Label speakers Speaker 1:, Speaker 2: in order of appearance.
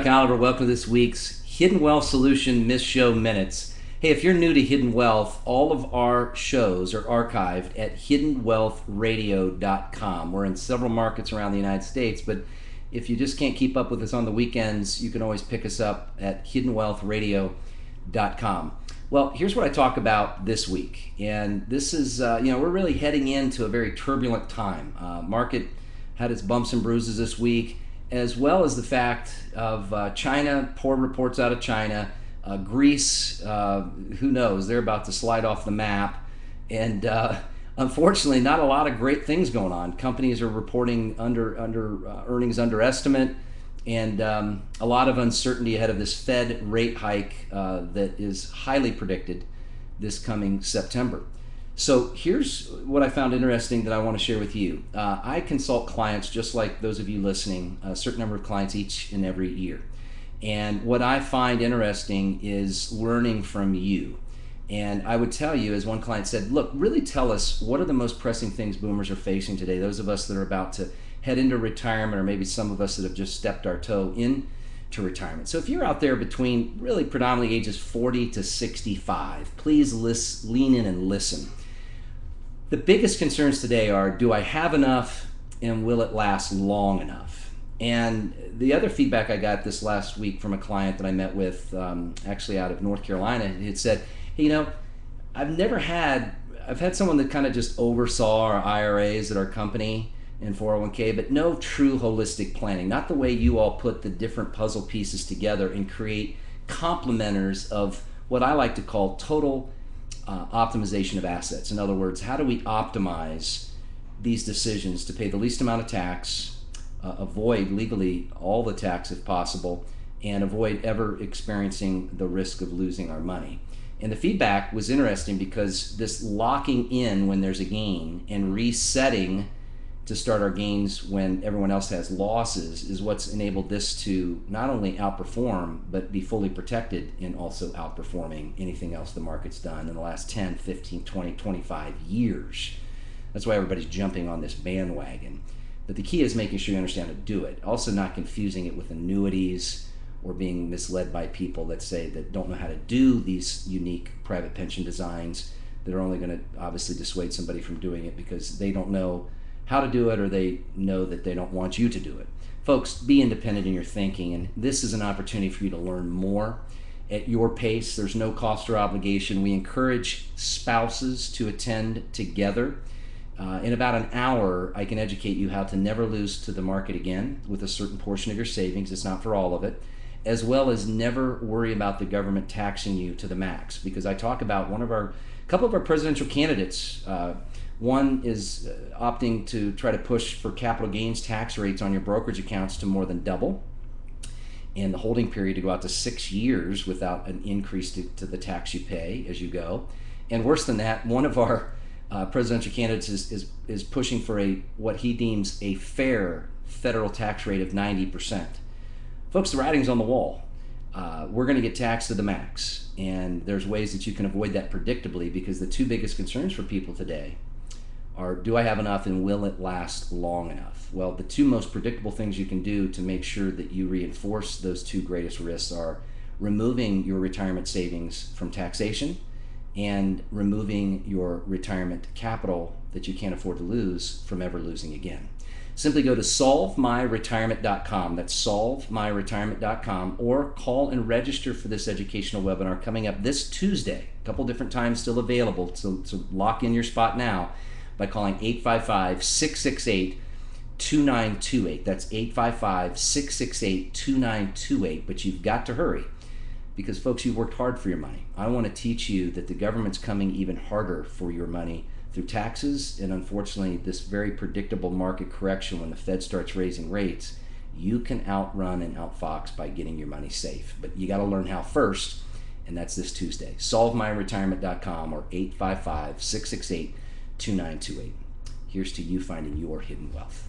Speaker 1: Oliver, welcome to this week's Hidden Wealth Solution Miss Show Minutes. Hey, if you're new to Hidden Wealth, all of our shows are archived at hiddenwealthradio.com. We're in several markets around the United States, but if you just can't keep up with us on the weekends, you can always pick us up at hiddenwealthradio.com. Well, here's what I talk about this week, and this is, we're really heading into a very turbulent time. Market had its bumps and bruises this week, as well as the fact of China, poor reports out of China, Greece, who knows, they're about to slide off the map, and unfortunately not a lot of great things going on. Companies are reporting earnings under estimate, and a lot of uncertainty ahead of this Fed rate hike that is highly predicted this coming September. So here's what I found interesting that I want to share with you. I consult clients just like those of you listening, a certain number of clients each and every year. And what I find interesting is learning from you. And I would tell you, as one client said, look, really tell us what are the most pressing things boomers are facing today, those of us that are about to head into retirement, or maybe some of us that have just stepped our toe into retirement. So if you're out there between really predominantly ages 40 to 65, please lean in and listen. The biggest concerns today are, do I have enough and will it last long enough? And the other feedback I got this last week from a client that I met with, actually out of North Carolina, had said, hey, I've had someone that kind of just oversaw our IRAs at our company and 401k, but no true holistic planning, not the way you all put the different puzzle pieces together and create complementers of what I like to call total optimization of assets. In other words, how do we optimize these decisions to pay the least amount of tax, avoid legally all the tax if possible, and avoid ever experiencing the risk of losing our money? And the feedback was interesting because this locking in when there's a gain and resetting to start our gains when everyone else has losses is what's enabled this to not only outperform, but be fully protected in also outperforming anything else the market's done in the last 10, 15, 20, 25 years. That's why everybody's jumping on this bandwagon. But the key is making sure you understand how to do it. Also not confusing it with annuities or being misled by people that say that don't know how to do these unique private pension designs that are only going to obviously dissuade somebody from doing it because they don't know how to do it, or they know that they don't want you to do it. Folks, be independent in your thinking, and this is an opportunity for you to learn more at your pace. There's no cost or obligation. We encourage spouses to attend together. In about an hour, I can educate you how to never lose to the market again with a certain portion of your savings. It's not for all of it, as well as never worry about the government taxing you to the max. Because I talk about couple of our presidential candidates. One is opting to try to push for capital gains tax rates on your brokerage accounts to more than double, and the holding period to go out to 6 years without an increase to the tax you pay as you go. And worse than that, one of our presidential candidates is pushing for what he deems a fair federal tax rate of 90%. Folks, the writing's on the wall. We're going to get taxed to the max, and there's ways that you can avoid that predictably, because the two biggest concerns for people today are, do I have enough and will it last long enough? Well, the two most predictable things you can do to make sure that you reinforce those two greatest risks are removing your retirement savings from taxation and removing your retirement capital that you can't afford to lose from ever losing again. Simply go to solvemyretirement.com. That's solvemyretirement.com, or call and register for this educational webinar coming up this Tuesday. A couple different times still available, so lock in your spot now by calling 855-668-2928. That's 855-668-2928. But you've got to hurry, because folks, you've worked hard for your money. I want to teach you that the government's coming even harder for your money through taxes, and unfortunately this very predictable market correction when the Fed starts raising rates. You can outrun and outfox by getting your money safe, but you got to learn how first, and that's this Tuesday. solvemyretirement.com or 855-668-2928. Here's to you finding your hidden wealth.